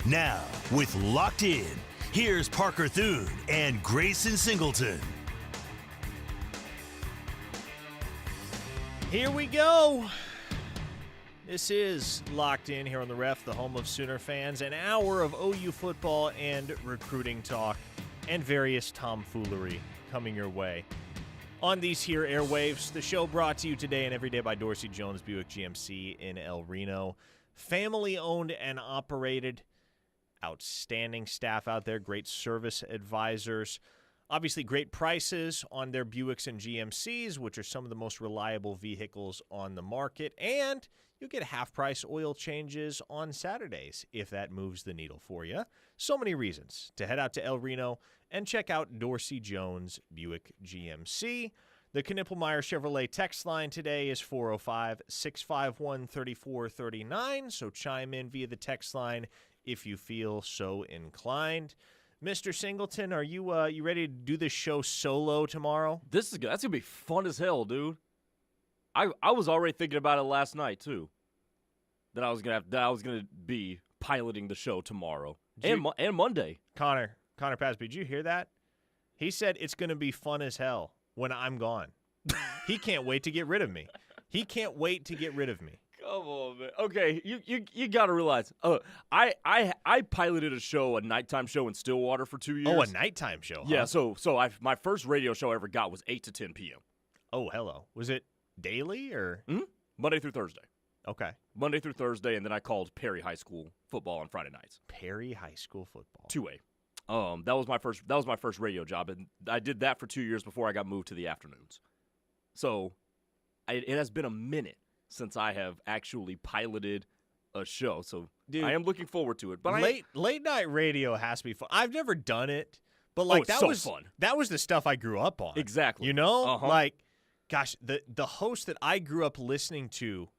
Now, with Locked In, here's Parker Thune and Grayson Singleton. Here we go. This is Locked In here on the Ref, the home of Sooner fans. An hour of OU football and recruiting talk and various tomfoolery coming your way on these here airwaves. The show brought to you today and every day by Dorsey Jones Buick GMC in El Reno. Family owned and operated. Outstanding staff out there, great service advisors. Obviously, great prices on their Buicks and GMCs, which are some of the most reliable vehicles on the market. And you get half-price oil changes on Saturdays if that moves the needle for you. So many reasons to head out to El Reno and check out Dorsey Jones Buick GMC. The Knippelmeyer Chevrolet text line today is 405-651-3439, so chime in via the text line if you feel so inclined. Mr. Singleton, are you ready to do this show solo tomorrow? That's gonna be fun as hell, dude. I was already thinking about it last night too. That I was gonna be piloting the show tomorrow and Monday. Connor Pasby, did you hear that? He said it's gonna be fun as hell when I'm gone. He can't wait to get rid of me. Come on, man. Okay, you gotta realize. I piloted a nighttime show in Stillwater for 2 years. Oh, a nighttime show. Huh? Yeah. So my first radio show I ever got was 8 to 10 p.m. Oh, hello. Was it daily or Monday through Thursday? Okay. Monday through Thursday, and then I called Perry High School football on Friday nights. Perry High School football. 2A. That was my first radio job, and I did that for 2 years before I got moved to the afternoons. So, it has been a minute since I have actually piloted a show, so dude, I am looking forward to it. But late night radio has to be fun. I've never done it, but like that was fun. That was the stuff I grew up on. Exactly. You know, like, gosh, the host that I grew up listening to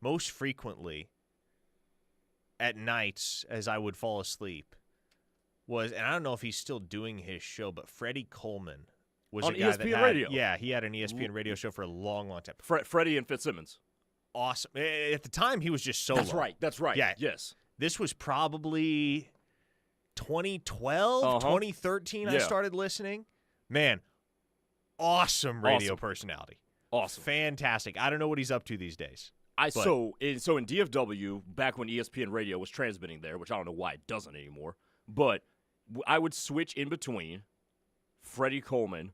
most frequently at nights as I would fall asleep was, and I don't know if he's still doing his show, but Freddie Coleman was on a guy ESPN that Radio. Yeah, he had an ESPN radio show for a long, long time. Freddie and Fitzsimmons. Awesome. At the time, he was just solo. That's right. Yeah. Yes. This was probably 2012, 2013 I started listening. Man, awesome radio personality. Awesome. Fantastic. I don't know what he's up to these days. So in DFW, back when ESPN Radio was transmitting there, which I don't know why it doesn't anymore, but I would switch in between Freddie Coleman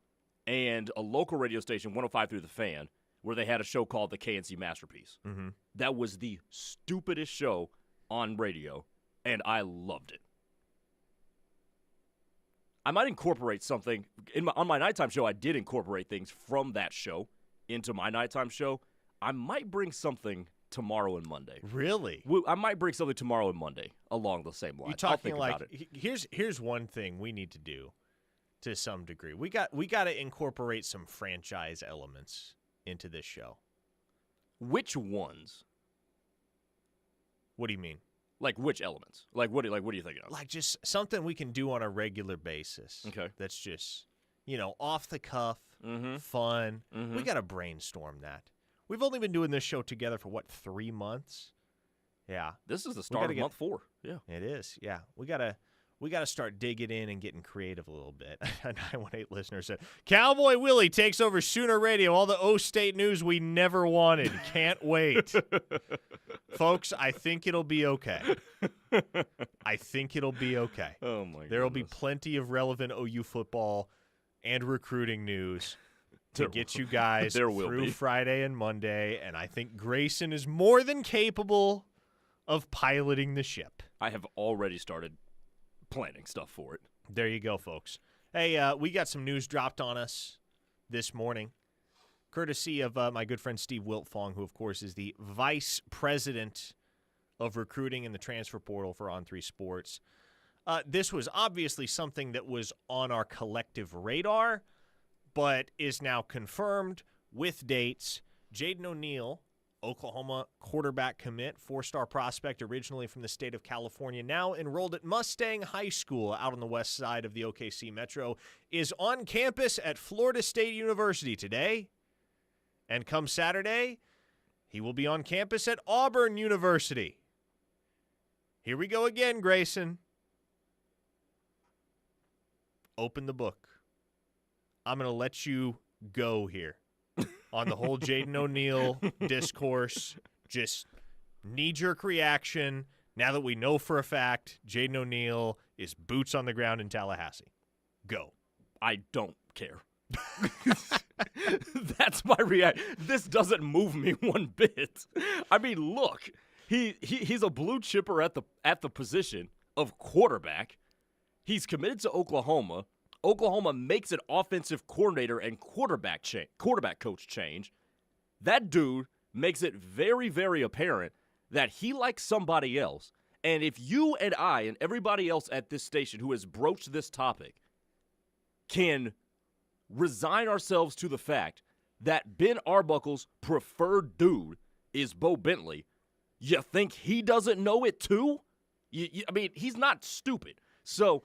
and a local radio station, 105 Through the Fan, where they had a show called the KNC Masterpiece. Mm-hmm. That was the stupidest show on radio, and I loved it. I might incorporate something. On my nighttime show, I did incorporate things from that show into my nighttime show. I might bring something tomorrow and Monday. Really? I might bring something tomorrow and Monday along the same lines. You're talking I'll think about it. Here's one thing we need to do to some degree. We got to incorporate some franchise elements into this show. Which ones? What do you mean? Like which elements? Like what are you thinking of? Like just something we can do on a regular basis. Okay. That's just, off the cuff, fun. We got to brainstorm that. We've only been doing this show together for 3 months? Yeah. This is the start of month 4. Yeah. It is. Yeah. We gotta start digging in and getting creative a little bit. 918 listener said, Cowboy Willie takes over Sooner Radio. All the O State news we never wanted. Can't wait. Folks, I think it'll be okay. Oh, my There will be plenty of relevant OU football and recruiting news to get you guys through Friday and Monday, and I think Grayson is more than capable of piloting the ship. I have already started planning stuff for it. There you go, folks. Hey, we got some news dropped on us this morning, courtesy of my good friend Steve Wiltfong, who, of course, is the vice president of recruiting in the transfer portal for On3 Sports. This was obviously something that was on our collective radar, but is now confirmed with dates. Jaden O'Neal, Oklahoma quarterback commit, 4-star prospect originally from the state of California, now enrolled at Mustang High School out on the west side of the OKC Metro, is on campus at Florida State University today. And come Saturday, he will be on campus at Auburn University. Here we go again, Grayson. Open the book. I'm going to let you go here on the whole Jaden O'Neal discourse. Just knee-jerk reaction. Now that we know for a fact Jaden O'Neal is boots on the ground in Tallahassee. Go. I don't care. That's my reaction. This doesn't move me one bit. I mean, look, he's a blue chipper at the position of quarterback. He's committed to Oklahoma. Oklahoma makes an offensive coordinator and quarterback coach change. That dude makes it very, very apparent that he likes somebody else. And if you and I and everybody else at this station who has broached this topic can resign ourselves to the fact that Ben Arbuckle's preferred dude is Bo Bentley, you think he doesn't know it too? I mean, he's not stupid. So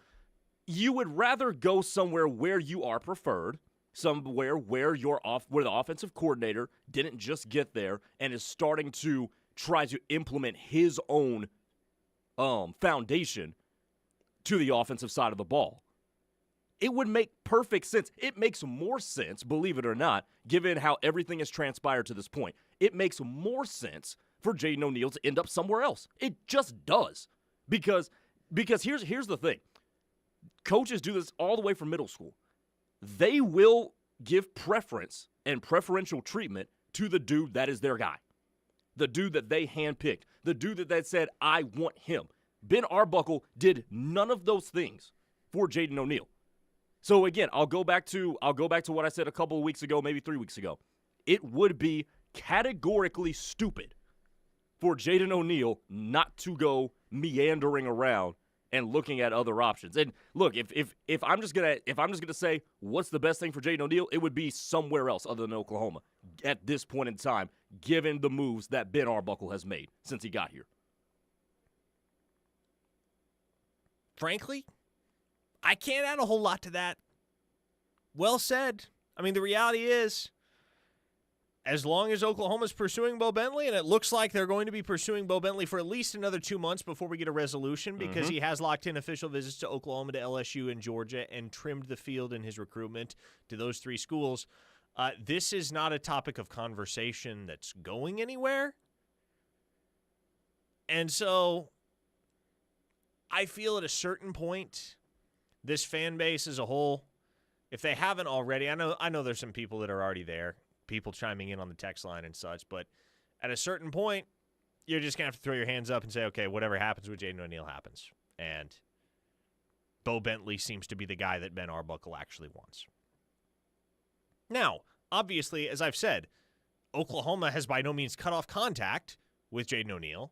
you would rather go somewhere where you are preferred, somewhere where where the offensive coordinator didn't just get there and is starting to try to implement his own foundation to the offensive side of the ball. It would make perfect sense. It makes more sense, believe it or not, given how everything has transpired to this point. It makes more sense for Jaden O'Neal to end up somewhere else. It just does. Because here's the thing. Coaches do this all the way from middle school. They will give preference and preferential treatment to the dude that is their guy. The dude that they handpicked. The dude that they said, I want him. Ben Arbuckle did none of those things for Jaden O'Neal. So again, I'll go back to what I said a couple of weeks ago, maybe 3 weeks ago. It would be categorically stupid for Jaden O'Neal not to go meandering around and looking at other options. And look, if I'm just gonna say what's the best thing for Jaden O'Neal, it would be somewhere else other than Oklahoma at this point in time, given the moves that Ben Arbuckle has made since he got here. Frankly, I can't add a whole lot to that. Well said. I mean, the reality is, as long as Oklahoma's pursuing Bo Bentley, and it looks like they're going to be pursuing Bo Bentley for at least another 2 months before we get a resolution, because he has locked in official visits to Oklahoma, to LSU, and Georgia, and trimmed the field in his recruitment to those 3 schools. This is not a topic of conversation that's going anywhere. And so I feel at a certain point, this fan base as a whole, if they haven't already, I know there's some people that are already there, people chiming in on the text line and such, but at a certain point, you're just going to have to throw your hands up and say, okay, whatever happens with Jaden O'Neal happens. And Bo Bentley seems to be the guy that Ben Arbuckle actually wants. Now, obviously, as I've said, Oklahoma has by no means cut off contact with Jaden O'Neal.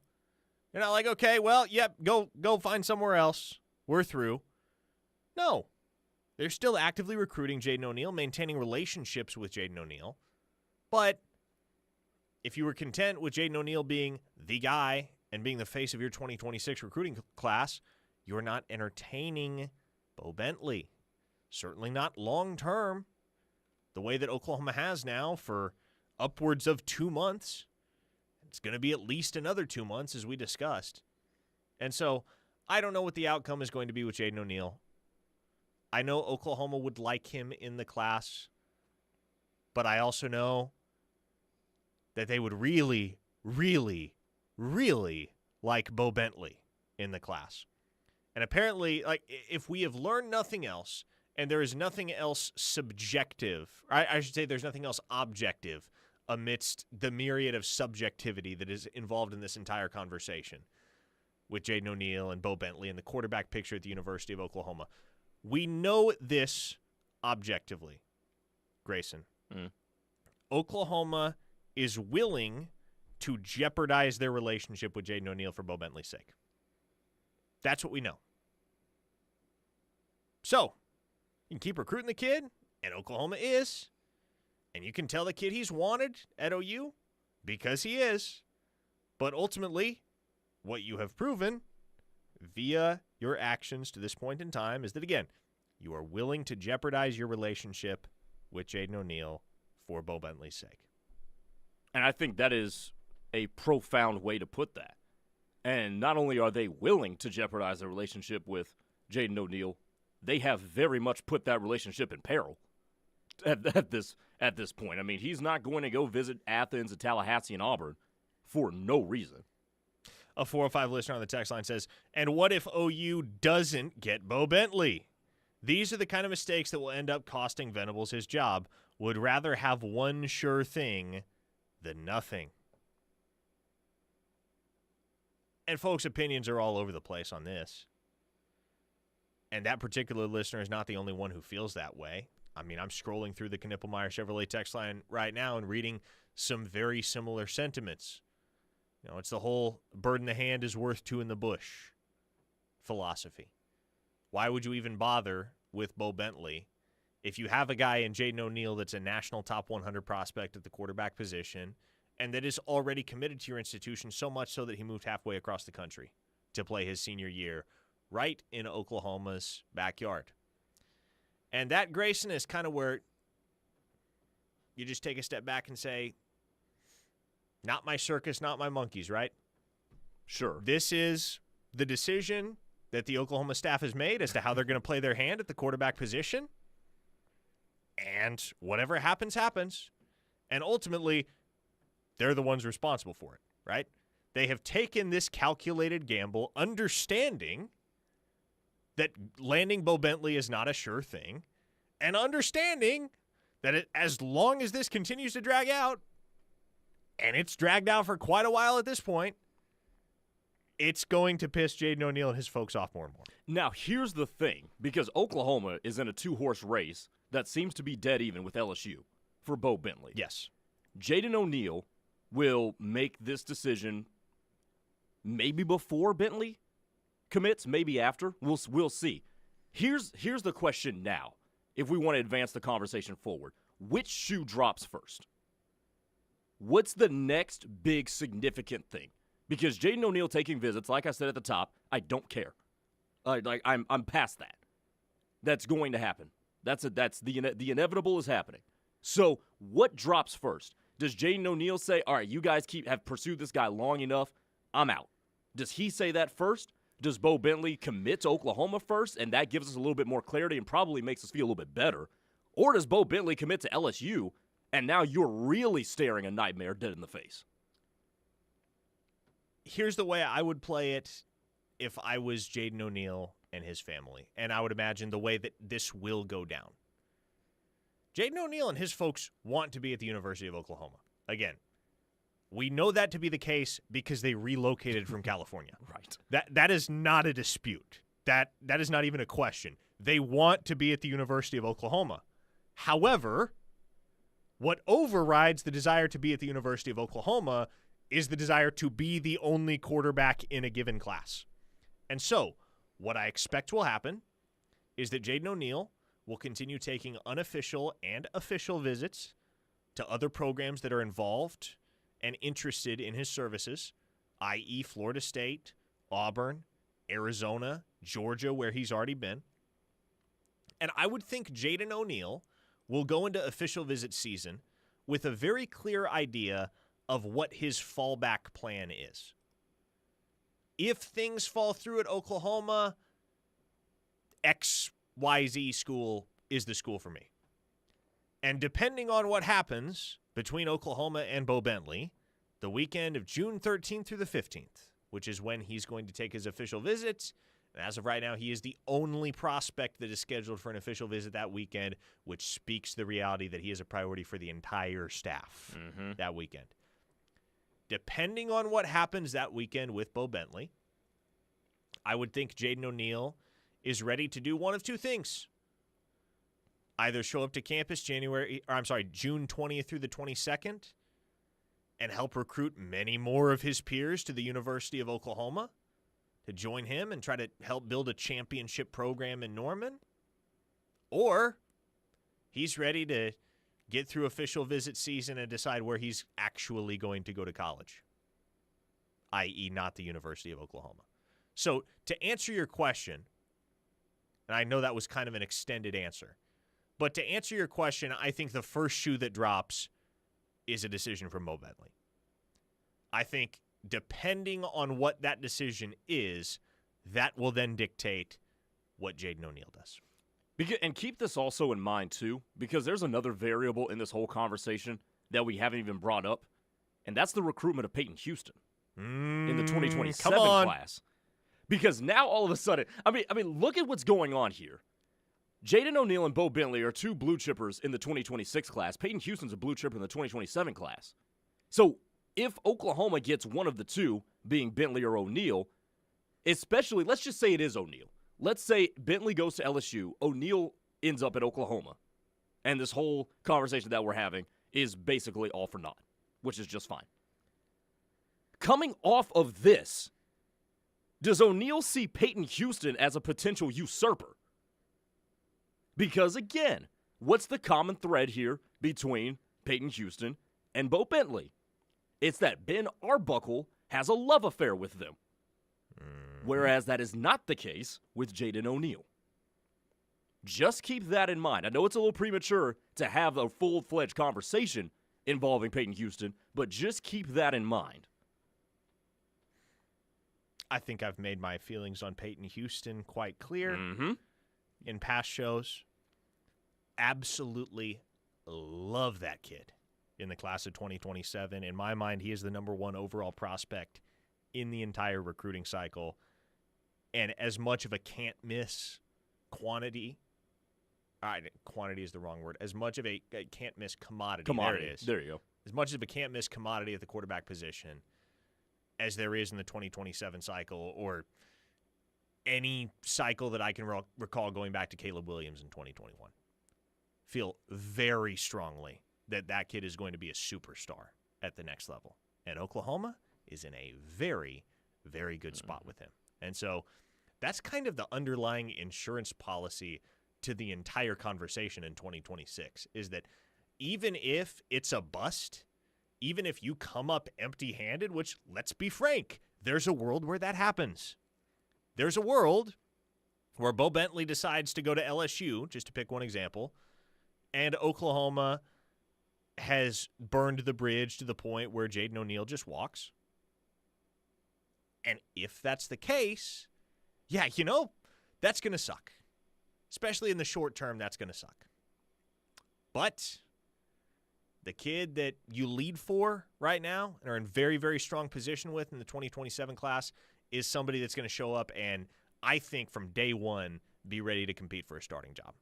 You're not like, okay, well, yep, go find somewhere else. We're through. No. They're still actively recruiting Jaden O'Neal, maintaining relationships with Jaden O'Neal. But if you were content with Jaden O'Neal being the guy and being the face of your 2026 recruiting class, you're not entertaining Bo Bentley. Certainly not long-term. The way that Oklahoma has now for upwards of 2 months. It's going to be at least another 2 months, as we discussed. And so I don't know what the outcome is going to be with Jaden O'Neal. I know Oklahoma would like him in the class, but I also know that they would really, really, really like Bo Bentley in the class. And apparently, like, if we have learned nothing else, and there is nothing else subjective, I should say there's nothing else objective amidst the myriad of subjectivity that is involved in this entire conversation with Jaden O'Neal and Bo Bentley and the quarterback picture at the University of Oklahoma. We know this objectively, Grayson. Oklahoma is willing to jeopardize their relationship with Jaden O'Neal for Bo Bentley's sake. That's what we know. So, you can keep recruiting the kid, and Oklahoma is, and you can tell the kid he's wanted at OU because he is. But ultimately, what you have proven via your actions to this point in time is that, again, you are willing to jeopardize your relationship with Jaden O'Neal for Bo Bentley's sake. And I think that is a profound way to put that. And not only are they willing to jeopardize their relationship with Jaden O'Neal, they have very much put that relationship in peril at this point. I mean, he's not going to go visit Athens and Tallahassee and Auburn for no reason. A 405 listener on the text line says, and what if OU doesn't get Bo Bentley? These are the kind of mistakes that will end up costing Venables his job. Would rather have one sure thing than nothing. And folks' opinions are all over the place on this. And that particular listener is not the only one who feels that way. I mean, I'm scrolling through the Knippelmeyer Chevrolet text line right now and reading some very similar sentiments. You know, it's the whole bird in the hand is worth two in the bush philosophy. Why would you even bother with Bo Bentley if you have a guy in Jaden O'Neal that's a national top 100 prospect at the quarterback position and that is already committed to your institution, so much so that he moved halfway across the country to play his senior year right in Oklahoma's backyard? And that, Grayson, is kind of where you just take a step back and say, not my circus, not my monkeys, right? Sure. This is the decision that the Oklahoma staff has made as to how they're going to play their hand at the quarterback position. And whatever happens, happens. And ultimately, they're the ones responsible for it, right? They have taken this calculated gamble, understanding that landing Bo Bentley is not a sure thing, and understanding that as long as this continues to drag out, and it's dragged out for quite a while at this point, it's going to piss Jaden O'Neal and his folks off more and more. Now, here's the thing, because Oklahoma is in a two-horse race that seems to be dead even with LSU for Bo Bentley. Yes. Jaden O'Neal will make this decision maybe before Bentley commits, maybe after. We'll see. Here's the question now, if we want to advance the conversation forward. Which shoe drops first? What's the next big significant thing? Because Jaden O'Neal taking visits, like I said at the top, I don't care. I'm past that. That's going to happen. That's the inevitable is happening. So what drops first? Does Jaden O'Neal say, all right, you guys have pursued this guy long enough, I'm out? Does he say that first? Does Bo Bentley commit to Oklahoma first, and that gives us a little bit more clarity and probably makes us feel a little bit better? Or does Bo Bentley commit to LSU, and now you're really staring a nightmare dead in the face? Here's the way I would play it if I was Jaden O'Neal and his family, and I would imagine the way that this will go down. Jaden O'Neal and his folks want to be at the University of Oklahoma. Again, we know that to be the case because they relocated from California. Right. That is not a dispute. That is not even a question. They want to be at the University of Oklahoma. However, what overrides the desire to be at the University of Oklahoma is the desire to be the only quarterback in a given class. And so, what I expect will happen is that Jaden O'Neal will continue taking unofficial and official visits to other programs that are involved and interested in his services, i.e. Florida State, Auburn, Arizona, Georgia, where he's already been. And I would think Jaden O'Neal will go into official visit season with a very clear idea of what his fallback plan is. If things fall through at Oklahoma, XYZ school is the school for me. And depending on what happens between Oklahoma and Bo Bentley, the weekend of June 13th through the 15th, which is when he's going to take his official visit. And as of right now, he is the only prospect that is scheduled for an official visit that weekend, which speaks the reality that he is a priority for the entire staff that weekend. Depending on what happens that weekend with Bo Bentley, I would think Jaden O'Neal is ready to do one of two things. Either show up to campus June 20th through the 22nd and help recruit many more of his peers to the University of Oklahoma to join him and try to help build a championship program in Norman. Or he's ready to get through official visit season and decide where he's actually going to go to college, i.e. not the University of Oklahoma. So to answer your question, and I know that was kind of an extended answer, but to answer your question, I think the first shoe that drops is a decision from Bo Bentley. I think depending on what that decision is, that will then dictate what Jaden O'Neal does. And keep this also in mind, too, because there's another variable in this whole conversation that we haven't even brought up, and that's the recruitment of Peyton Houston in the 2027 class. Because now, all of a sudden, I mean, look at what's going on here. Jaden O'Neal and Bo Bentley are two blue chippers in the 2026 class. Peyton Houston's a blue chipper in the 2027 class. So if Oklahoma gets one of the two, being Bentley or O'Neal, especially, let's just say it is O'Neal. Let's say Bentley goes to LSU, O'Neal ends up at Oklahoma, and this whole conversation that we're having is basically all for naught, which is just fine. Coming off of this, does O'Neal see Peyton Houston as a potential usurper? Because, again, what's the common thread here between Peyton Houston and Bo Bentley? It's that Ben Arbuckle has a love affair with them. Whereas that is not the case with Jaden O'Neal. Just keep that in mind. I know it's a little premature to have a full-fledged conversation involving Peyton Houston, but just keep that in mind. I think I've made my feelings on Peyton Houston quite clear in past shows. Absolutely love that kid in the class of 2027. In my mind, he is the number one overall prospect in the entire recruiting cycle. And as much of a can't-miss quantity, quantity is the wrong word, as much of a can't-miss commodity. There it is. There you go. As much of a can't-miss commodity at the quarterback position as there is in the 2027 cycle or any cycle that I can recall going back to Caleb Williams in 2021. Feel very strongly that that kid is going to be a superstar at the next level. And Oklahoma is in a very, very good spot with him. And so that's kind of the underlying insurance policy to the entire conversation in 2026 is that even if it's a bust, even if you come up empty-handed, which, let's be frank, there's a world where that happens. There's a world where Bo Bentley decides to go to LSU, just to pick one example, and Oklahoma has burned the bridge to the point where Jaden O'Neal just walks. And if that's the case, yeah, that's going to suck. Especially in the short term, that's going to suck. But the kid that you lead for right now and are in very, very strong position with in the 2027 class is somebody that's going to show up and I think from day one be ready to compete for a starting job.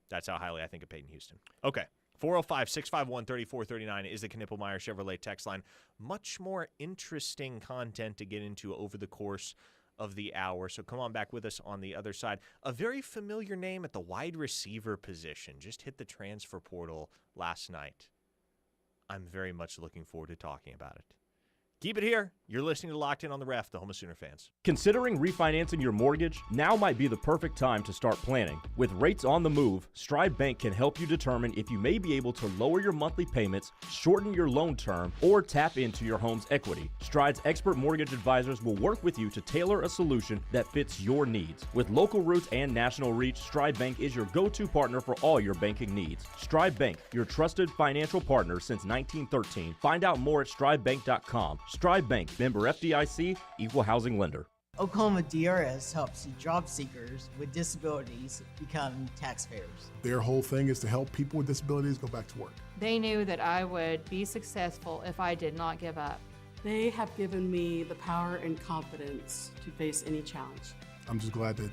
That's how highly I think of Peyton Houston. Okay. 405-651-3439 is the Knippelmeyer Chevrolet text line. Much more interesting content to get into over the course of the hour. So come on back with us on the other side. A very familiar name at the wide receiver position. Just hit the transfer portal last night. I'm very much looking forward to talking about it. Keep it here. You're listening to Locked In on the Ref, the home of Sooner fans. Considering refinancing your mortgage? Now might be the perfect time to start planning. With rates on the move, Stride Bank can help you determine if you may be able to lower your monthly payments, shorten your loan term, or tap into your home's equity. Stride's expert mortgage advisors will work with you to tailor a solution that fits your needs. With local roots and national reach, Stride Bank is your go-to partner for all your banking needs. Stride Bank, your trusted financial partner since 1913. Find out more at stridebank.com. Stride Bank, member FDIC, equal housing lender. Oklahoma DRS helps job seekers with disabilities become taxpayers. Their whole thing is to help people with disabilities go back to work. They knew that I would be successful if I did not give up. They have given me the power and confidence to face any challenge. I'm just glad that,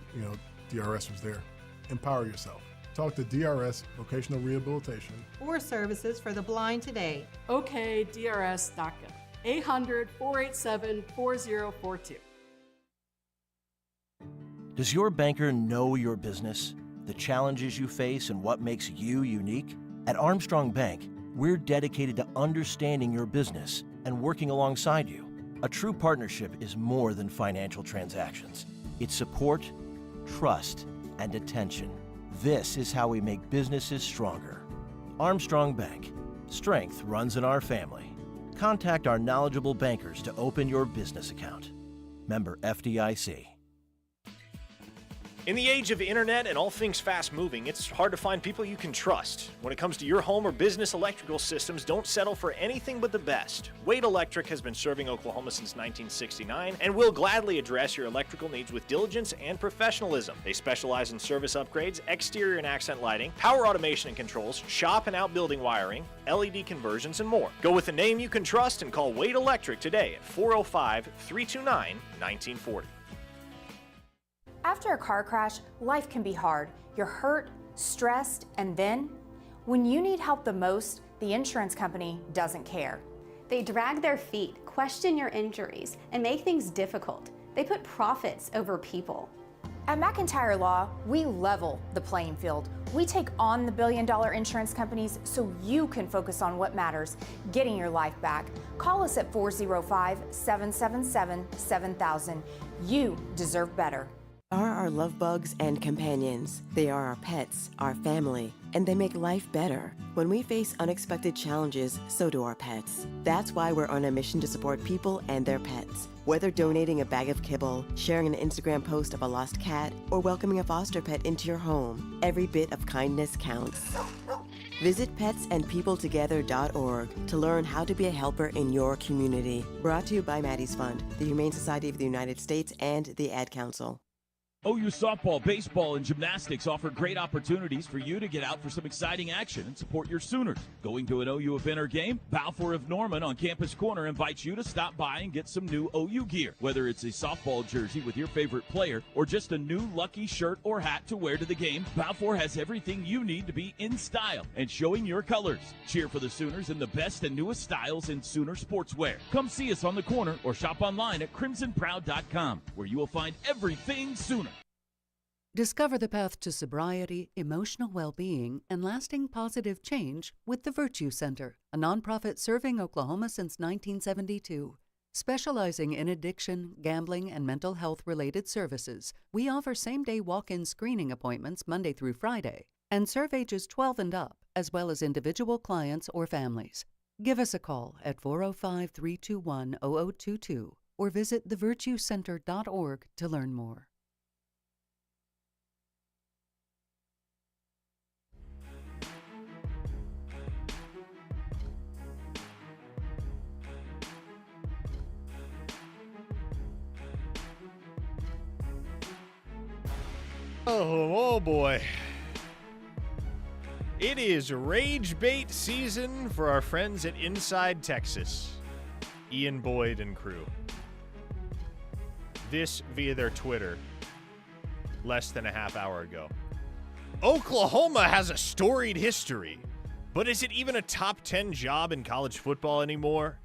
DRS was there. Empower yourself. Talk to DRS Vocational Rehabilitation. Or services for the blind today. OKDRS.gov. 800-487-4042. Does your banker know your business, the challenges you face, and what makes you unique? At Armstrong Bank, we're dedicated to understanding your business and working alongside you. A true partnership is more than financial transactions. It's support, trust, and attention. This is how we make businesses stronger. Armstrong Bank. Strength runs in our family. Contact our knowledgeable bankers to open your business account. Member FDIC. In the age of internet and all things fast-moving, it's hard to find people you can trust. When it comes to your home or business electrical systems, don't settle for anything but the best. Wade Electric has been serving Oklahoma since 1969 and will gladly address your electrical needs with diligence and professionalism. They specialize in service upgrades, exterior and accent lighting, power automation and controls, shop and outbuilding wiring, LED conversions, and more. Go with a name you can trust and call Wade Electric today at 405-329-1940. After a car crash, life can be hard. You're hurt, stressed, and then, when you need help the most, the insurance company doesn't care. They drag their feet, question your injuries, and make things difficult. They put profits over people. At McIntyre Law, we level the playing field. We take on the billion-dollar insurance companies so you can focus on what matters, getting your life back. Call us at 405-777-7000. You deserve better. Are our love bugs and companions. They are our pets, our family, and they make life better. When we face unexpected challenges, so do our pets. That's why we're on a mission to support people and their pets. Whether donating a bag of kibble, sharing an Instagram post of a lost cat, or welcoming a foster pet into your home, every bit of kindness counts. Visit petsandpeopletogether.org to learn how to be a helper in your community. Brought to you by Maddie's Fund, the Humane Society of the United States, and the Ad Council. OU softball, baseball, and gymnastics offer great opportunities for you to get out for some exciting action and support your Sooners. Going to an OU event or game? Balfour of Norman on Campus Corner invites you to stop by and get some new OU gear. Whether it's a softball jersey with your favorite player or just a new lucky shirt or hat to wear to the game, Balfour has everything you need to be in style and showing your colors. Cheer for the Sooners in the best and newest styles in Sooner sportswear. Come see us on the corner or shop online at crimsonproud.com, where you will find everything Sooner. Discover the path to sobriety, emotional well-being, and lasting positive change with the Virtue Center, a nonprofit serving Oklahoma since 1972. Specializing in addiction, gambling, and mental health-related services, we offer same-day walk-in screening appointments Monday through Friday and serve ages 12 and up, as well as individual clients or families. Give us a call at 405-321-0022 or visit thevirtuecenter.org to learn more. Oh boy. It is rage bait season for our friends at Inside Texas, Ian Boyd and crew. This via their Twitter less than a half hour ago. Oklahoma has a storied history, but is it even a top 10 job in college football anymore?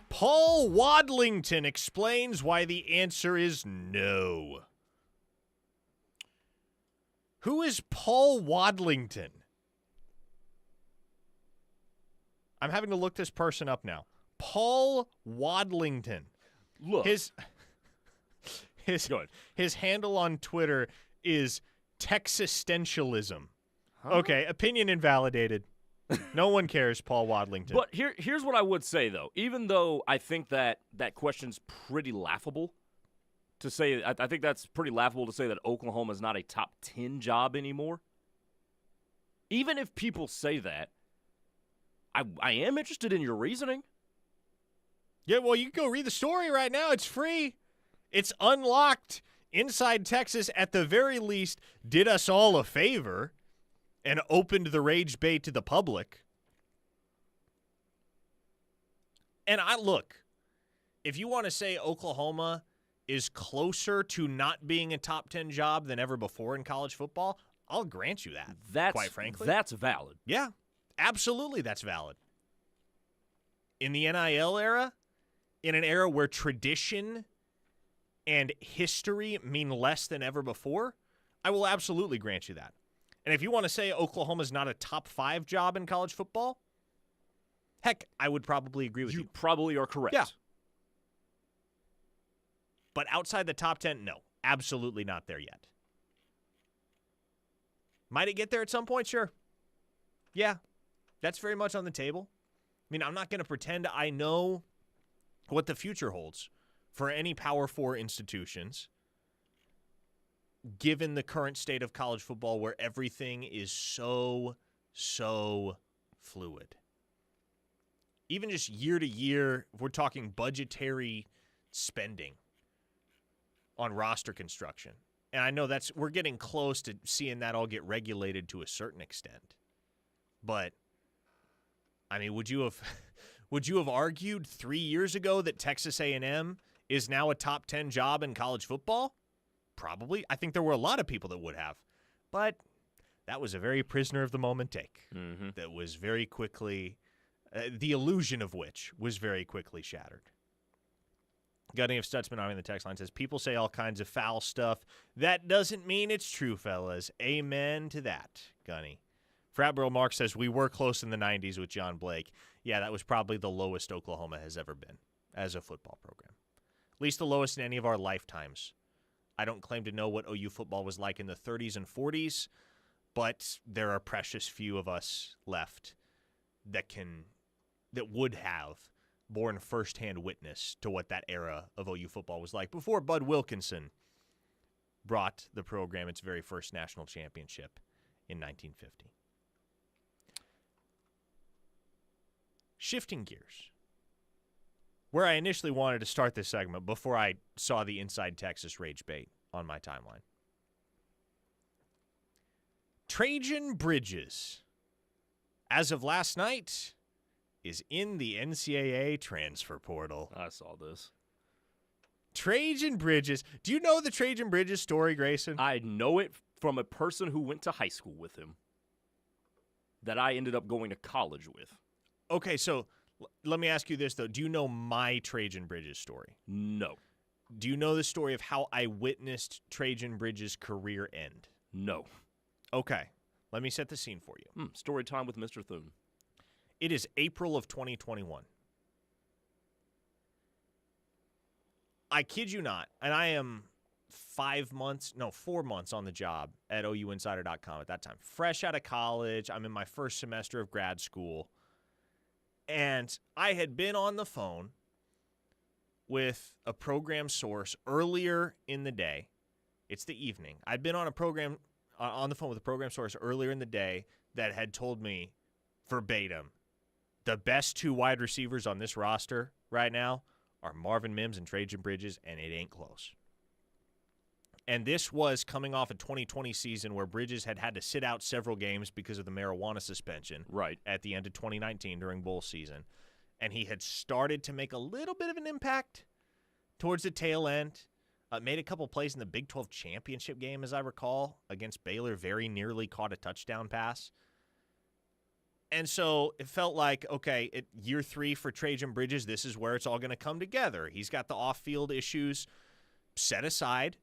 Paul Wadlington explains why the answer is no. Who is Paul Wadlington? I'm having to look this person up now. Paul Wadlington. Look. His handle on Twitter is Texistentialism. Huh? Okay, opinion invalidated. No one cares, Paul Wadlington. But here's what I would say, though. Even though I think that question's pretty laughable, to say, I think that's pretty laughable to say that Oklahoma is not a top 10 job anymore. Even if people say that, I am interested in your reasoning. Yeah, well, you can go read the story right now. It's free. It's unlocked. Inside Texas, at the very least, did us all a favor and opened the rage bait to the public. And look, if you want to say Oklahoma is closer to not being a top 10 job than ever before in college football, I'll grant you that, quite frankly. That's valid. Yeah, absolutely that's valid. In the NIL era, in an era where tradition and history mean less than ever before, I will absolutely grant you that. And if you want to say Oklahoma's not a top 5 job in college football, heck, I would probably agree with you. You probably are correct. Yeah. But outside the top 10, no, absolutely not there yet. Might it get there at some point? Sure. Yeah, that's very much on the table. I mean, I'm not going to pretend I know what the future holds for any Power 4 institutions. given the current state of college football where everything is so fluid. Even just year to year, if we're talking budgetary spending on roster construction. And I know we're getting close to seeing that all get regulated to a certain extent. But I mean, would you have argued 3 years ago that Texas A&M is now a top 10 job in college football? Probably. I think there were a lot of people that would have. But that was a very prisoner of the moment take that was very quickly, the illusion of which was very quickly shattered. Gunny of Stutzman Army in the text line says, people say all kinds of foul stuff. That doesn't mean it's true, fellas. Amen to that, Gunny. Frat Bro Mark says, we were close in the 90s with John Blake. Yeah, that was probably the lowest Oklahoma has ever been as a football program. At least the lowest in any of our lifetimes. I don't claim to know what OU football was like in the 30s and 40s, but there are precious few of us left that would have borne firsthand witness to what that era of OU football was like before Bud Wilkinson brought the program its very first national championship in 1950. Shifting gears, where I initially wanted to start this segment before I saw the Inside Texas rage bait on my timeline. Trae-on Bridges, as of last night, is in the NCAA transfer portal. I saw this. Trae-on Bridges. Do you know the Trae-on Bridges story, Grayson? I know it from a person who went to high school with him that I ended up going to college with. Okay, so let me ask you this, though. Do you know my Trae-on Bridges story? No. Do you know the story of how I witnessed Trae-on Bridges' career end? No. Okay, let me set the scene for you. Story time with Mr. Thune. It is April of 2021. I kid you not, and I am 4 months on the job at OUinsider.com at that time. Fresh out of college, I'm in my first semester of grad school, and I had been on the phone with a program source earlier in the day. It's the evening. I'd been on the phone with a program source earlier in the day that had told me verbatim, the best two wide receivers on this roster right now are Marvin Mims and Trae-on Bridges, and it ain't close. And this was coming off a 2020 season where Bridges had to sit out several games because of the marijuana suspension at the end of 2019 during bowl season. And he had started to make a little bit of an impact towards the tail end. Made a couple plays in the Big 12 championship game, as I recall, against Baylor, very nearly caught a touchdown pass. And so it felt like, okay, year 3 for Trae-on Bridges, this is where it's all going to come together. He's got the off-field issues set aside.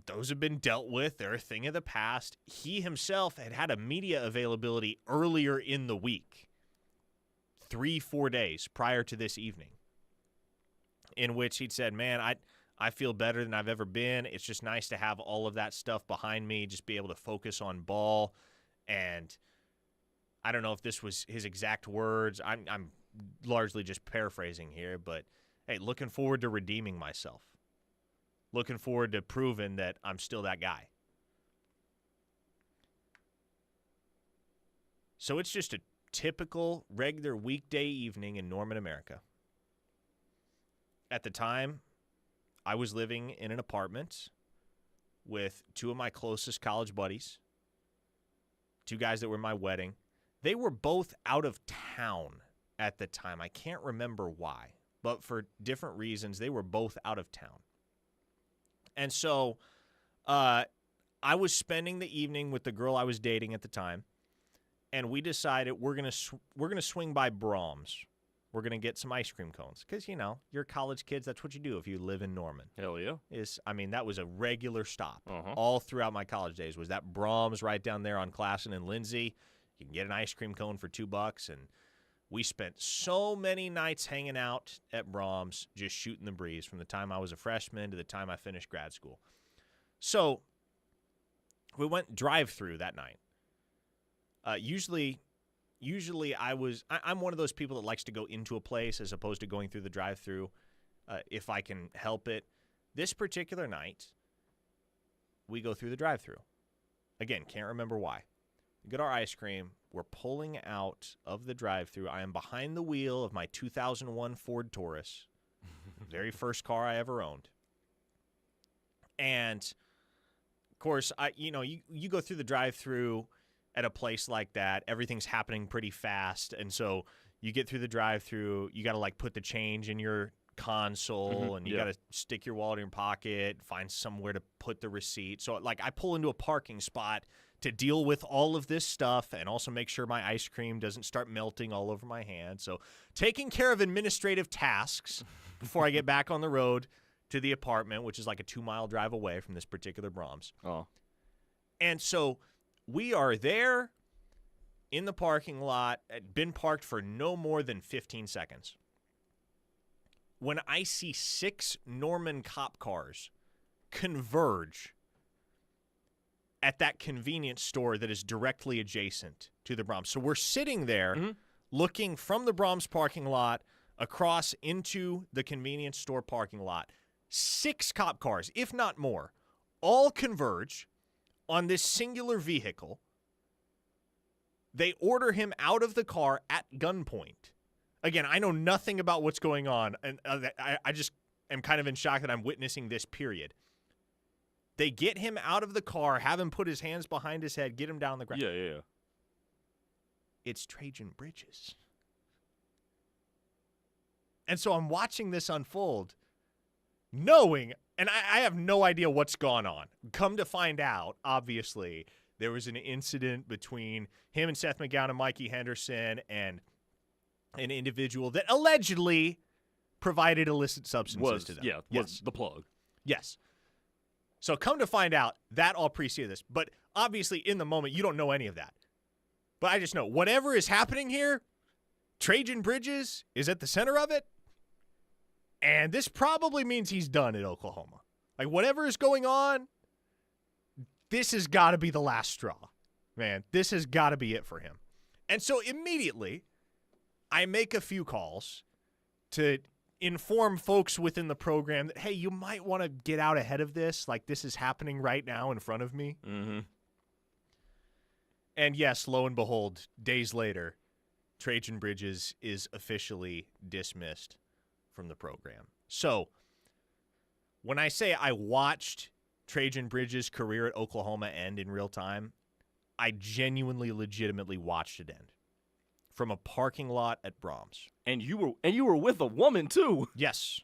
Those have been dealt with. They're a thing of the past. He himself had a media availability earlier in the week, 3-4 days prior to this evening, in which he'd said, man, I feel better than I've ever been. It's just nice to have all of that stuff behind me, just be able to focus on ball. And I don't know if this was his exact words. I'm largely just paraphrasing here, but hey, looking forward to redeeming myself. Looking forward to proving that I'm still that guy. So it's just a typical regular weekday evening in Norman, America. At the time, I was living in an apartment with two of my closest college buddies, two guys that were in my wedding. They were both out of town at the time. I can't remember why, but for different reasons, they were both out of town. And so I was spending the evening with the girl I was dating at the time, and we decided we're gonna swing by Brahms. We're going to get some ice cream cones because, you know, you're college kids. That's what you do if you live in Norman. Hell yeah. That was a regular stop all throughout my college days was that Brahms right down there on Classen and Lindsay. You can get an ice cream cone for $2, and we spent so many nights hanging out at Brahms just shooting the breeze from the time I was a freshman to the time I finished grad school. So we went drive-through that night. Usually I'm one of those people that likes to go into a place as opposed to going through the drive-through if I can help it. This particular night, we go through the drive-thru. Again, can't remember why. We get our ice cream. We're pulling out of the drive-thru. I am behind the wheel of my 2001 Ford Taurus, very first car I ever owned. And, of course, you go through the drive-thru at a place like that. Everything's happening pretty fast. And so you get through the drive-thru. You got to, like, put the change in your console, and you got to stick your wallet in your pocket, find somewhere to put the receipt. So, like, I pull into a parking spot to deal with all of this stuff and also make sure my ice cream doesn't start melting all over my hand. So taking care of administrative tasks before I get back on the road to the apartment, which is like a 2-mile drive away from this particular Brahms. Oh. And so we are there in the parking lot, been parked for no more than 15 seconds, when I see 6 Norman cop cars converge at that convenience store that is directly adjacent to the Brahms. So we're sitting there looking from the Brahms parking lot across into the convenience store parking lot. 6 cop cars, if not more, all converge on this singular vehicle. They order him out of the car at gunpoint. Again, I know nothing about what's going on, and I just am kind of in shock that I'm witnessing this, period. They get him out of the car, have him put his hands behind his head, get him down the ground. Yeah. It's Trae-on Bridges. And so I'm watching this unfold, knowing, and I have no idea what's gone on. Come to find out, obviously, there was an incident between him and Seth McGowan and Mikey Henderson and an individual that allegedly provided illicit substances to them. Yeah, was the plug. Yes. So come to find out, that all preceded this. But obviously, in the moment, you don't know any of that. But I just know, whatever is happening here, Trae-on Bridges is at the center of it. And this probably means he's done at Oklahoma. Like, whatever is going on, this has got to be the last straw. Man, this has got to be it for him. And so immediately, I make a few calls to inform folks within the program that, hey, you might want to get out ahead of this. Like, this is happening right now in front of me. Mm-hmm. And yes, lo and behold, days later, Trae-on Bridges is officially dismissed from the program. So when I say I watched Trae-on Bridges' career at Oklahoma end in real time, I genuinely, legitimately watched it end from a parking lot at Brahms. And you were with a woman too. Yes.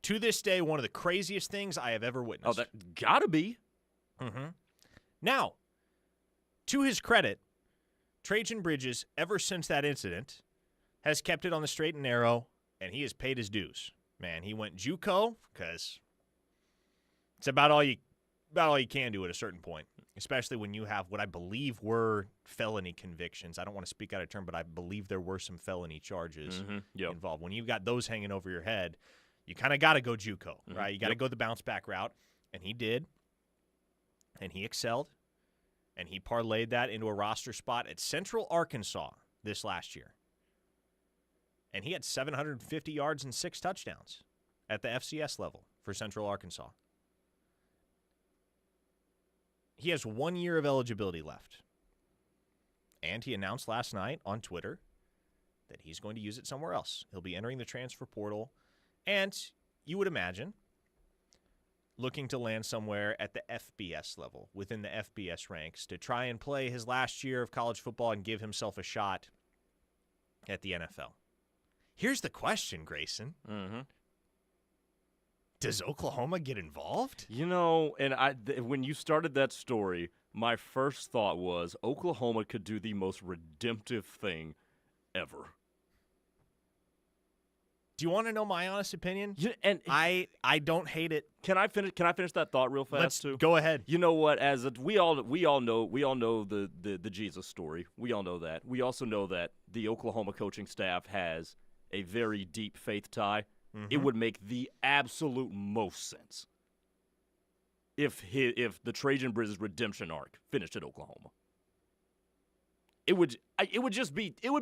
To this day, one of the craziest things I have ever witnessed. Oh, that gotta be. Mm-hmm. Now, to his credit, Trae-on Bridges, ever since that incident, has kept it on the straight and narrow, and he has paid his dues. Man, he went JUCO because it's about all you can do at a certain point, especially when you have what I believe were felony convictions. I don't want to speak out of turn, but I believe there were some felony charges involved. When you've got those hanging over your head, you kind of got to go JUCO, right? You got to go the bounce back route, and he did, and he excelled, and he parlayed that into a roster spot at Central Arkansas this last year. And he had 750 yards and 6 touchdowns at the FCS level for Central Arkansas. He has 1 year of eligibility left. And he announced last night on Twitter that he's going to use it somewhere else. He'll be entering the transfer portal. And you would imagine looking to land somewhere at the FBS level, within the FBS ranks, to try and play his last year of college football and give himself a shot at the NFL. Here's the question, Grayson. Mm-hmm. Does Oklahoma get involved? You know, and when you started that story, my first thought was Oklahoma could do the most redemptive thing ever. Do you want to know my honest opinion? Yeah, and I don't hate it. Can I finish that thought real fast too? Go ahead. You know what? We all know the Jesus story. We all know that. We also know that the Oklahoma coaching staff has a very deep faith tie. Mm-hmm. It would make the absolute most sense if the Trae-on Bridges redemption arc finished at Oklahoma. It would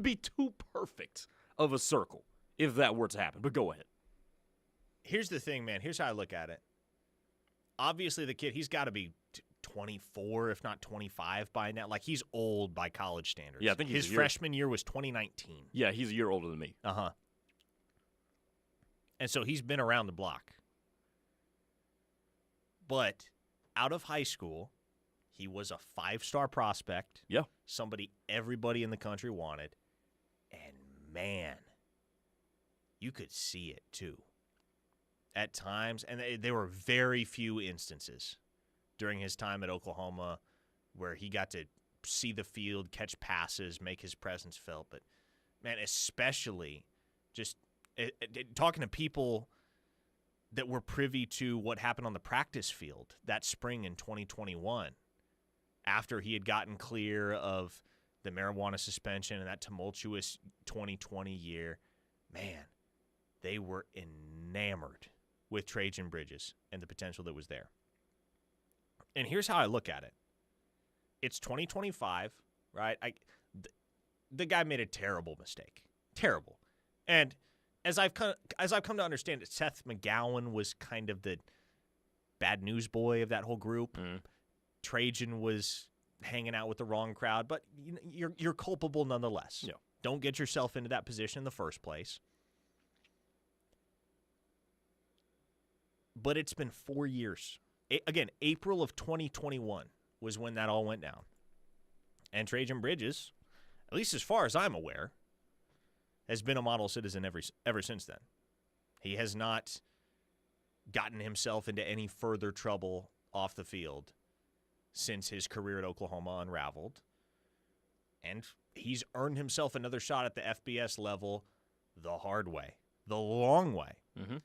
be too perfect of a circle if that were to happen. But go ahead. Here's the thing, man. Here's how I look at it. obviously the kid, he's got to be 24, if not 25 by now. Like, he's old by college standards. Yeah, I think his freshman year was 2019. Yeah, he's a year older than me. Uh-huh. And so he's been around the block. But out of high school, he was a 5-star prospect. Yeah. Somebody everybody in the country wanted. And, man, you could see it, too. At times, and there were very few instances during his time at Oklahoma where he got to see the field, catch passes, make his presence felt. But, man, especially just talking to people that were privy to what happened on the practice field that spring in 2021 after he had gotten clear of the marijuana suspension and that tumultuous 2020 year, man, they were enamored with Trae-on Bridges and the potential that was there. And here's how I look at it. It's 2025, right? The guy made a terrible mistake. Terrible. And as I've come to understand it, Seth McGowan was kind of the bad news boy of that whole group. Trae-on was hanging out with the wrong crowd, but you're culpable nonetheless. Yeah. Don't get yourself into that position in the first place. But it's been 4 years. Again, April of 2021 was when that all went down. And Trae-on Bridges, at least as far as I'm aware, has been a model citizen ever since then. He has not gotten himself into any further trouble off the field since his career at Oklahoma unraveled. And he's earned himself another shot at the FBS level the hard way, the long way. Mm-hmm.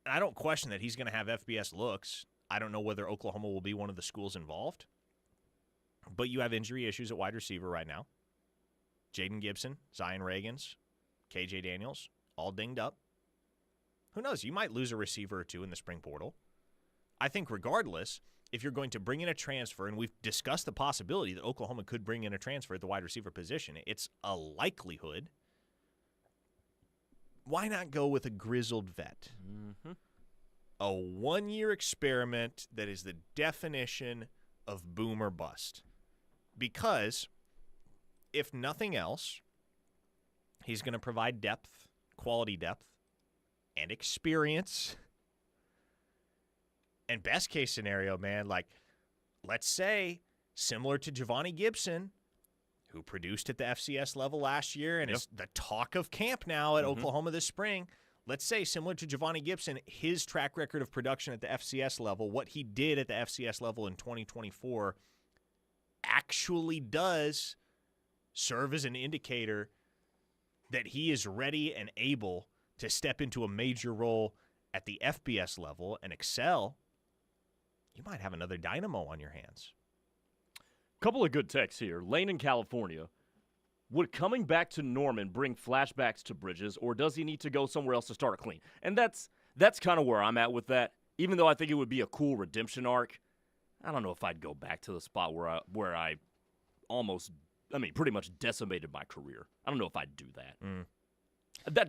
I don't question that he's going to have FBS looks. I don't know whether Oklahoma will be one of the schools involved. But you have injury issues at wide receiver right now. Jaden Gibson, Zion Reagans, KJ Daniels, all dinged up. Who knows? You might lose a receiver or two in the spring portal. I think regardless, if you're going to bring in a transfer, and we've discussed the possibility that Oklahoma could bring in a transfer at the wide receiver position, it's a likelihood. Why not go with a grizzled vet? Mm-hmm. A one-year experiment that is the definition of boom or bust. Because, if nothing else, he's going to provide depth, quality depth, and experience. And best case scenario, man, like, let's say, similar to Giovanni Gibson, who produced at the FCS level last year and is the talk of camp now at Oklahoma this spring. Let's say, similar to Giovanni Gibson, his track record of production at the FCS level, what he did at the FCS level in 2024, actually does serve as an indicator that he is ready and able to step into a major role at the FBS level and excel. You might have another dynamo on your hands. Couple of good texts here. Lane in California. Would coming back to Norman bring flashbacks to Bridges, or does he need to go somewhere else to start clean? And that's kind of where I'm at with that. Even though I think it would be a cool redemption arc, I don't know if I'd go back to the spot where I pretty much decimated my career. I don't know if I'd do that.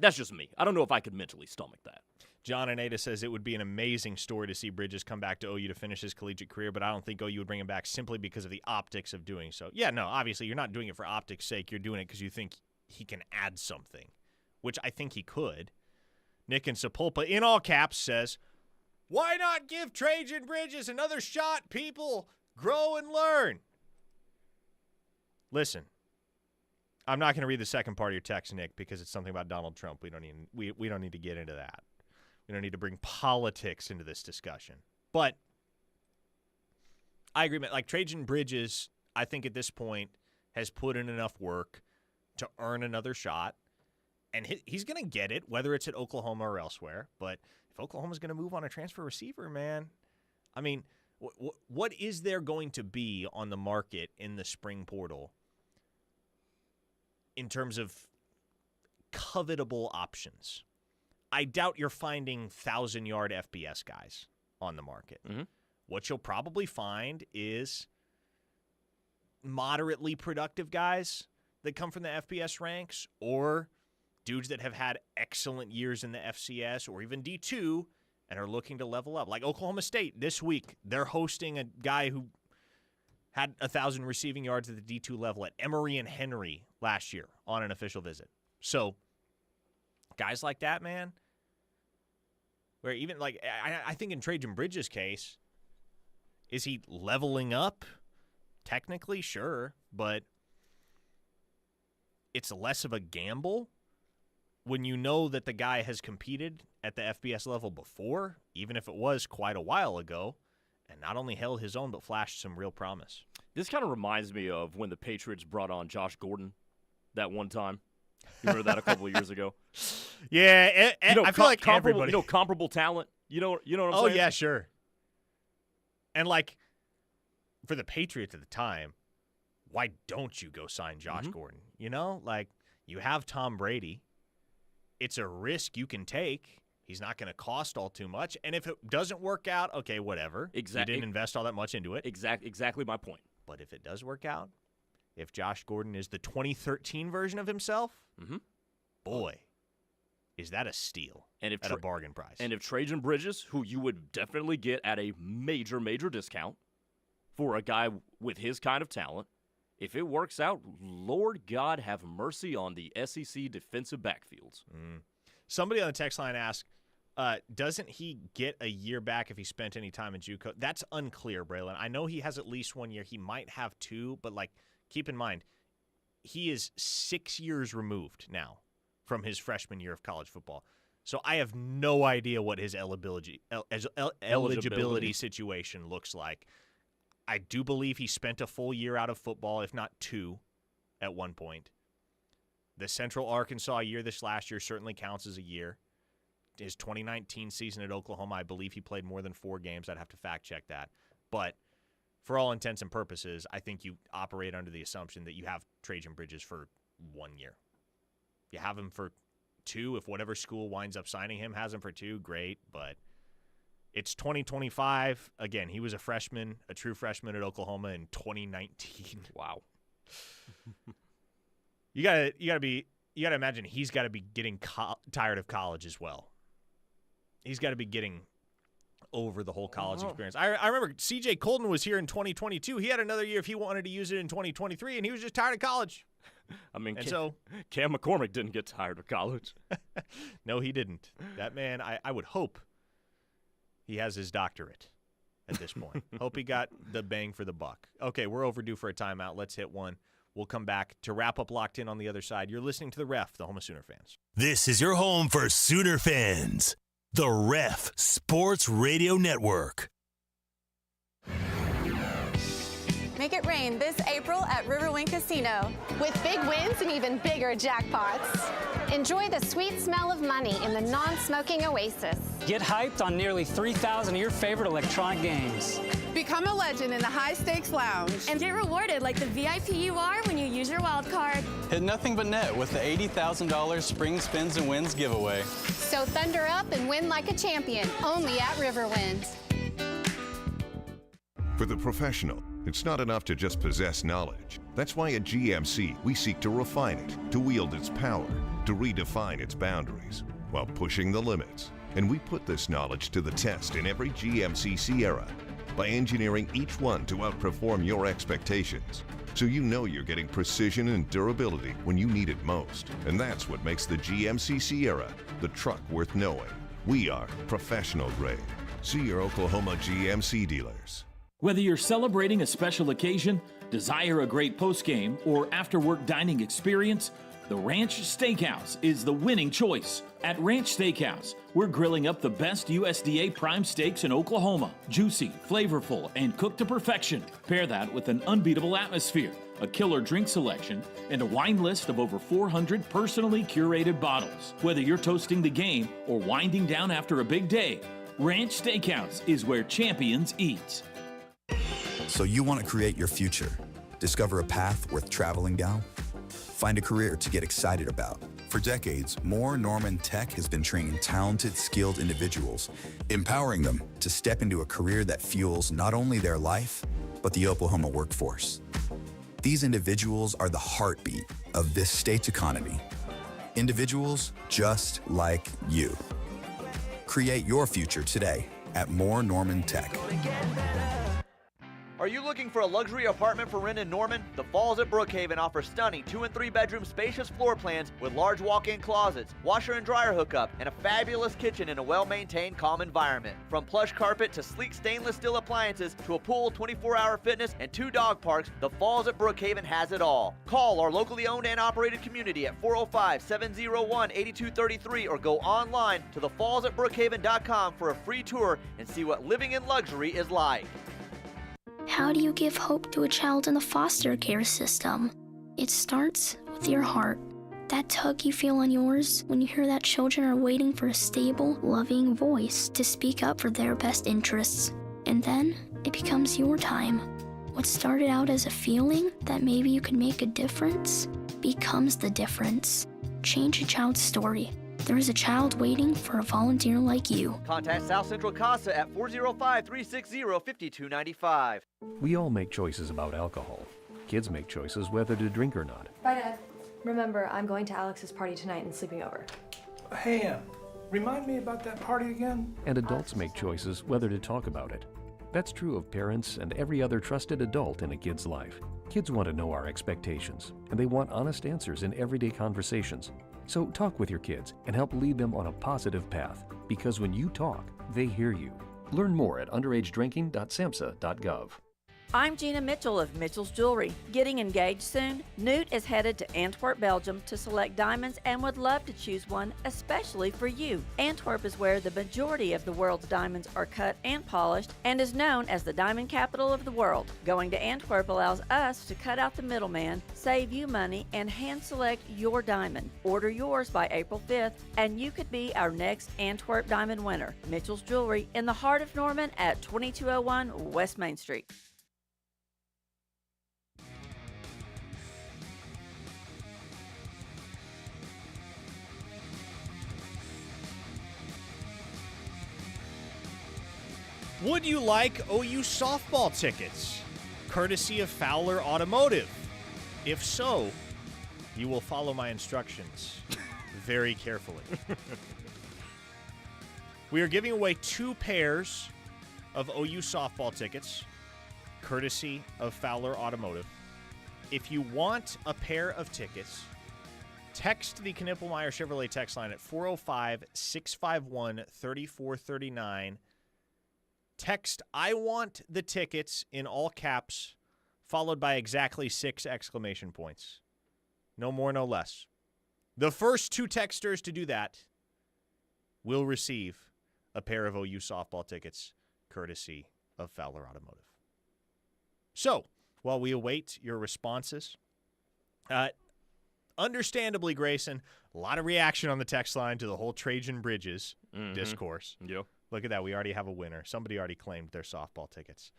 That's just me. I don't know if I could mentally stomach that. John Aneda says it would be an amazing story to see Bridges come back to OU to finish his collegiate career, but I don't think OU would bring him back simply because of the optics of doing so. Yeah, no, obviously you're not doing it for optics' sake. You're doing it because you think he can add something, which I think he could. Nick in Sepulpa, in all caps, says, why not give Trae-on Bridges another shot, people? Grow and learn. Listen, I'm not going to read the second part of your text, Nick, because it's something about Donald Trump. We don't need to get into that. We don't need to bring politics into this discussion. But I agree, man. Like, Trae-on Bridges, I think at this point, has put in enough work to earn another shot. And he's going to get it, whether it's at Oklahoma or elsewhere. But if Oklahoma's going to move on a transfer receiver, man, I mean, what is there going to be on the market in the spring portal in terms of covetable options? I doubt you're finding 1,000-yard FBS guys on the market. Mm-hmm. What you'll probably find is moderately productive guys that come from the FBS ranks, or dudes that have had excellent years in the FCS or even D2 and are looking to level up. Like Oklahoma State this week, they're hosting a guy who had 1,000 receiving yards at the D2 level at Emory and Henry last year on an official visit. So guys like that, man, where even like I think in Trae-on Bridges' case, is he leveling up? Technically, sure, but it's less of a gamble when you know that the guy has competed at the FBS level before, even if it was quite a while ago, and not only held his own but flashed some real promise. This kind of reminds me of when the Patriots brought on Josh Gordon that one time. You remember that a couple of years ago? Yeah, I feel like everybody. Comparable talent. You know what I'm saying? Oh, yeah, sure. And, like, for the Patriots at the time, why don't you go sign Josh Gordon? You know, like, you have Tom Brady. It's a risk you can take. He's not going to cost all too much. And if it doesn't work out, okay, whatever. Exactly. You didn't invest all that much into it. Exactly my point. But if it does work out, if Josh Gordon is the 2013 version of himself, boy, is that a steal at a bargain price. And if Trae-on Bridges, who you would definitely get at a major, major discount for a guy with his kind of talent, if it works out, Lord God have mercy on the SEC defensive backfields. Somebody on the text line asked, doesn't he get a year back if he spent any time in JUCO? That's unclear, Braylon. I know he has at least 1 year. He might have 2, but, like, keep in mind, he is 6 years removed now from his freshman year of college football. So I have no idea what his eligibility situation looks like. I do believe he spent a full year out of football, if not 2, at one point. The Central Arkansas year this last year certainly counts as a year. His 2019 season at Oklahoma, I believe he played more than 4 games. I'd have to fact check that. But for all intents and purposes, I think you operate under the assumption that you have Trae-on Bridges for 1 year. You have him for 2. If whatever school winds up signing him has him for 2, great. But it's 2025. Again, he was a freshman, a true freshman at Oklahoma in 2019. Wow. You gotta imagine he's got to be getting tired of college as well. He's got to be getting over the whole college experience. I remember C.J. Colton was here in 2022. He had another year if he wanted to use it in 2023, and he was just tired of college. I mean, Cam McCormick didn't get tired of college. No, he didn't. That man, I would hope he has his doctorate at this point. Hope he got the bang for the buck. Okay, we're overdue for a timeout. Let's hit one. We'll come back to wrap up Locked In on the other side. You're listening to The Ref, the home of Sooner fans. This is your home for Sooner fans. The Ref Sports Radio Network. Make it rain this April at Riverwind Casino. With big wins and even bigger jackpots. Enjoy the sweet smell of money in the non-smoking oasis. Get hyped on nearly 3,000 of your favorite electronic games. Become a legend in the high-stakes lounge. And get rewarded like the VIP you are when you use your wild card. Hit nothing but net with the $80,000 Spring Spins and Wins giveaway. So thunder up and win like a champion, only at Riverwind. For the professional, it's not enough to just possess knowledge. That's why at GMC, we seek to refine it, to wield its power, to redefine its boundaries, while pushing the limits. And we put this knowledge to the test in every GMC Sierra by engineering each one to outperform your expectations. So you know you're getting precision and durability when you need it most. And that's what makes the GMC Sierra the truck worth knowing. We are professional grade. See your Oklahoma GMC dealers. Whether you're celebrating a special occasion, desire a great postgame, or after-work dining experience, the Ranch Steakhouse is the winning choice. At Ranch Steakhouse, we're grilling up the best USDA prime steaks in Oklahoma. Juicy, flavorful, and cooked to perfection. Pair that with an unbeatable atmosphere, a killer drink selection, and a wine list of over 400 personally curated bottles. Whether you're toasting the game or winding down after a big day, Ranch Steakhouse is where champions eat. So you want to create your future, discover a path worth traveling down, find a career to get excited about. For decades, Moore Norman Tech has been training talented, skilled individuals, empowering them to step into a career that fuels not only their life, but the Oklahoma workforce. These individuals are the heartbeat of this state's economy. Individuals just like you. Create your future today at More Norman Tech. Are you looking for a luxury apartment for rent in Norman? The Falls at Brookhaven offers stunning 2- and 3-bedroom spacious floor plans with large walk-in closets, washer and dryer hookup, and a fabulous kitchen in a well-maintained, calm environment. From plush carpet to sleek stainless steel appliances to a pool, 24-hour fitness, and 2 dog parks, the Falls at Brookhaven has it all. Call our locally owned and operated community at 405-701-8233 or go online to thefallsatbrookhaven.com for a free tour and see what living in luxury is like. How do you give hope to a child in the foster care system? It starts with your heart. That tug you feel on yours when you hear that children are waiting for a stable, loving voice to speak up for their best interests. And then it becomes your time. What started out as a feeling that maybe you could make a difference becomes the difference. Change a child's story. There is a child waiting for a volunteer like you. Contact South Central CASA at 405-360-5295. We all make choices about alcohol. Kids make choices whether to drink or not. Bye, Dad. Remember, I'm going to Alex's party tonight and sleeping over. Hey, remind me about that party again? And adults make choices whether to talk about it. That's true of parents and every other trusted adult in a kid's life. Kids want to know our expectations, and they want honest answers in everyday conversations. So talk with your kids and help lead them on a positive path, because when you talk, they hear you. Learn more at underagedrinking.samhsa.gov. I'm Gina Mitchell of Mitchell's Jewelry. Getting engaged soon? Newt is headed to Antwerp, Belgium to select diamonds and would love to choose one especially for you. Antwerp is where the majority of the world's diamonds are cut and polished and is known as the diamond capital of the world. Going to Antwerp allows us to cut out the middleman, save you money, and hand select your diamond. Order yours by April 5th and you could be our next Antwerp diamond winner. Mitchell's Jewelry in the heart of Norman at 2201 West Main Street. Would you like OU softball tickets, courtesy of Fowler Automotive? If so, you will follow my instructions very carefully. We are giving away 2 pairs of OU softball tickets, courtesy of Fowler Automotive. If you want a pair of tickets, text the Knippelmeyer Chevrolet text line at 405-651-3439. Text, I want the tickets in all caps, followed by exactly 6 exclamation points. No more, no less. The first 2 texters to do that will receive a pair of OU softball tickets, courtesy of Fowler Automotive. So, while we await your responses, understandably, Grayson, a lot of reaction on the text line to the whole Trae-on Bridges discourse. Yep. Look at that. We already have a winner. Somebody already claimed their softball tickets.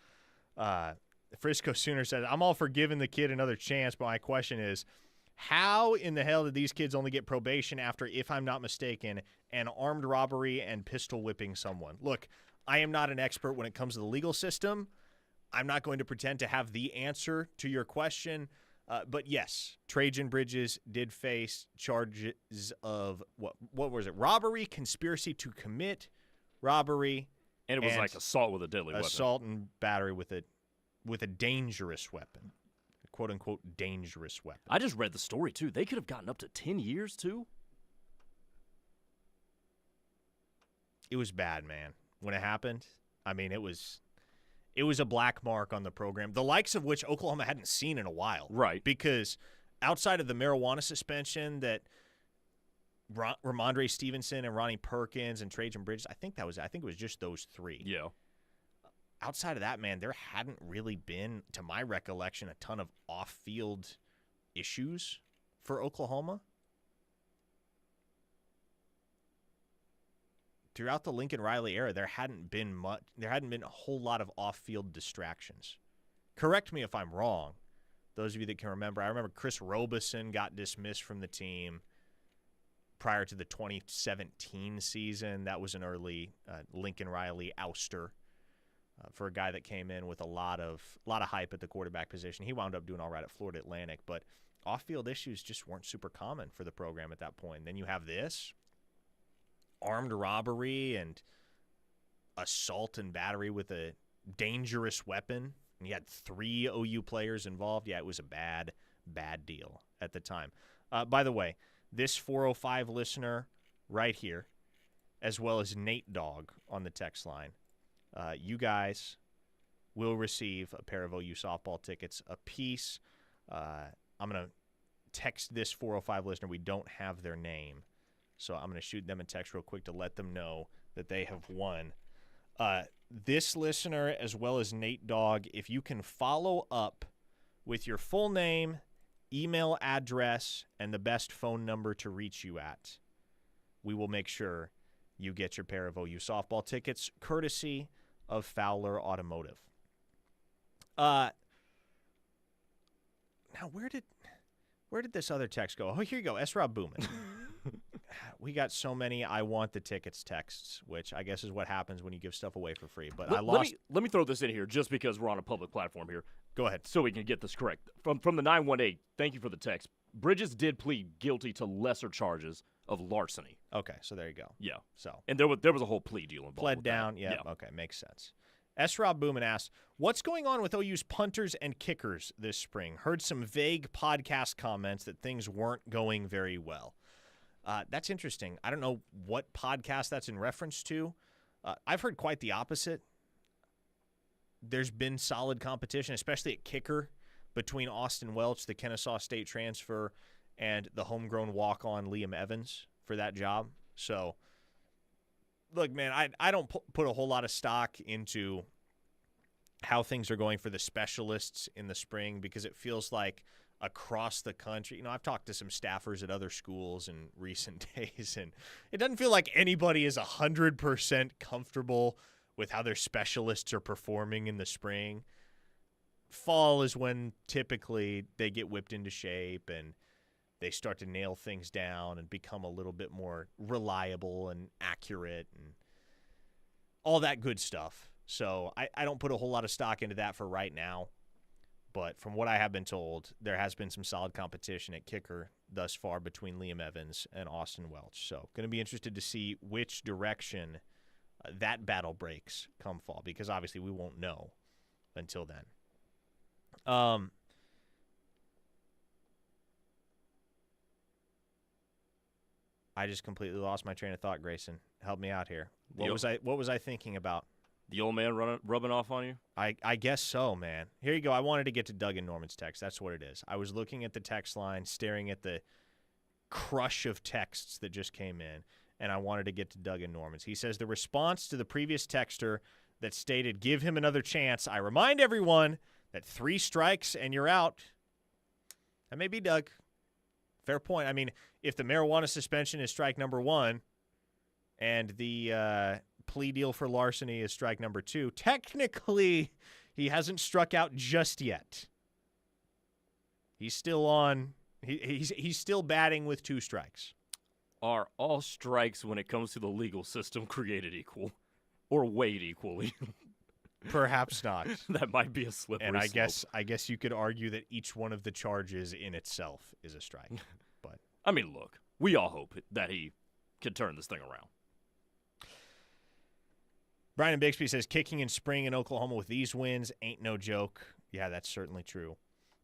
Frisco Sooner said, I'm all for giving the kid another chance, but my question is, how in the hell did these kids only get probation after, if I'm not mistaken, an armed robbery and pistol whipping someone? Look, I am not an expert when it comes to the legal system. I'm not going to pretend to have the answer to your question. But yes, Trae-on Bridges did face charges of, what was it? Robbery, conspiracy to commit robbery, and it was like assault with a deadly weapon. Assault and battery with a dangerous weapon, a quote unquote dangerous weapon. I just read the story too. They could have gotten up to 10 years too. It was bad, man. When it happened, I mean, it was a black mark on the program, the likes of which Oklahoma hadn't seen in a while. Right. Because outside of the marijuana suspension that Ramondre Stevenson and Ronnie Perkins and Trae-on Bridges, I think it was just those 3. Yeah. Outside of that, man, there hadn't really been, to my recollection, a ton of off-field issues for Oklahoma. Throughout the Lincoln Riley era, there hadn't been a whole lot of off-field distractions. Correct me if I'm wrong. Those of you that can remember, I remember Chris Robeson got dismissed from the team prior to the 2017 season. That was an early Lincoln Riley ouster for a guy that came in with a lot of hype at the quarterback position. He wound up doing all right at Florida Atlantic, but off-field issues just weren't super common for the program at that point. And then you have this. armed robbery and assault and battery with a dangerous weapon. And you had 3 OU players involved. Yeah, it was a bad deal at the time. By the way, this 405 listener right here, as well as Nate Dogg on the text line, you guys will receive a pair of OU softball tickets apiece. I'm going to text this 405 listener. We don't have their name, so I'm going to shoot them a text real quick to let them know that they have won. This listener, as well as Nate Dogg, if you can follow up with your full name, email address, and the best phone number to reach you at, we will make sure you get your pair of OU softball tickets, courtesy of Fowler Automotive. Now, where did this other text go? Oh, here you go, S. Rob Booman. We got so many I want the tickets texts, which I guess is what happens when you give stuff away for free. But Let me throw this in here just because we're on a public platform here. Go ahead. So we can get this correct. From the 918, thank you for the text. Bridges did plead guilty to lesser charges of larceny. Okay, so there you go. Yeah. So and there was a whole plea deal involved. Pled down. Yeah. Okay, makes sense. S. Rob Booman asks, what's going on with OU's punters and kickers this spring? Heard some vague podcast comments that things weren't going very well. That's interesting. I don't know what podcast that's in reference to. I've heard quite the opposite. There's been solid competition, especially at kicker, between Austin Welch, the Kennesaw State transfer, and the homegrown walk-on Liam Evans for that job. So, look, man, I don't put a whole lot of stock into how things are going for the specialists in the spring because it feels like across the country, I've talked to some staffers at other schools in recent days, and it doesn't feel like anybody is 100% comfortable with how their specialists are performing in the spring. Fall is when typically they get whipped into shape and they start to nail things down and become a little bit more reliable and accurate and all that good stuff. So I don't put a whole lot of stock into that for right now. But from what I have been told, there has been some solid competition at kicker thus far between Liam Evans and Austin Welch. So going to be interested to see which direction that battle breaks come fall, because obviously we won't know until then. I just completely lost my train of thought, Grayson. Help me out here. What was I thinking about? The old man rubbing off on you? I guess so, man. Here you go. I wanted to get to Doug and Norman's text. That's what it is. I was looking at the text line, staring at the crush of texts that just came in, and I wanted to get to Doug and Norman's. He says, the response to the previous texter that stated, give him another chance, I remind everyone that 3 strikes and you're out. That may be Doug. Fair point. I mean, if the marijuana suspension is strike number 1 and the plea deal for larceny is strike number 2, technically he hasn't struck out just yet. He's still on. He's still batting with 2 strikes. Are all strikes when it comes to the legal system created equal or weighed equally? Perhaps not. That might be a slippery slope. And I guess you could argue that each one of the charges in itself is a strike. But I mean, look, we all hope that he can turn this thing around. Brian Bixby says, kicking in spring in Oklahoma with these wins ain't no joke. Yeah, that's certainly true.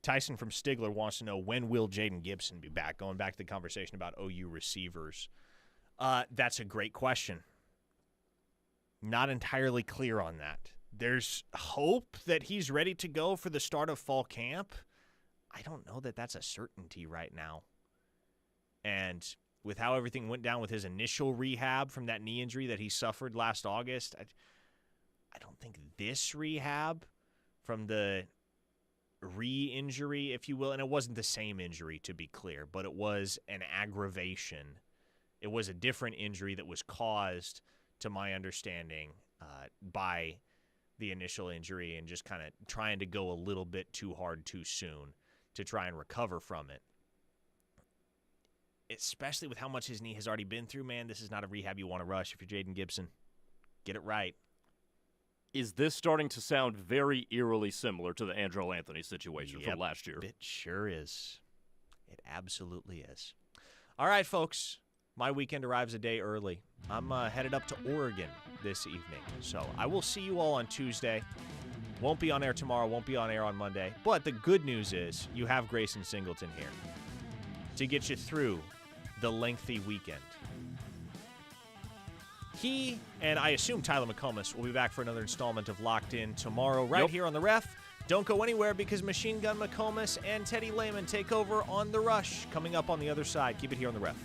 Tyson from Stigler wants to know, when will Jaden Gibson be back? Going back to the conversation about OU receivers. That's a great question. Not entirely clear on that. There's hope that he's ready to go for the start of fall camp. I don't know that that's a certainty right now. And with how everything went down with his initial rehab from that knee injury that he suffered last August, I don't think this rehab from the re-injury, if you will, and it wasn't the same injury to be clear, but it was an aggravation. It was a different injury that was caused, to my understanding, by the initial injury and just kind of trying to go a little bit too hard too soon to try and recover from it. Especially with how much his knee has already been through, man, this is not a rehab you want to rush if you're Jaden Gibson. Get it right. Is this starting to sound very eerily similar to the Andrell Anthony situation from last year? It sure is. It absolutely is. All right, folks. My weekend arrives a day early. I'm headed up to Oregon this evening. So I will see you all on Tuesday. Won't be on air tomorrow, won't be on air on Monday. But the good news is you have Grayson Singleton here to get you through the lengthy weekend. He and I assume Tyler McComas will be back for another installment of Locked In tomorrow right here on The Ref. Don't go anywhere because Machine Gun McComas and Teddy Lehman take over on The Rush coming up on the other side. Keep it here on The Ref.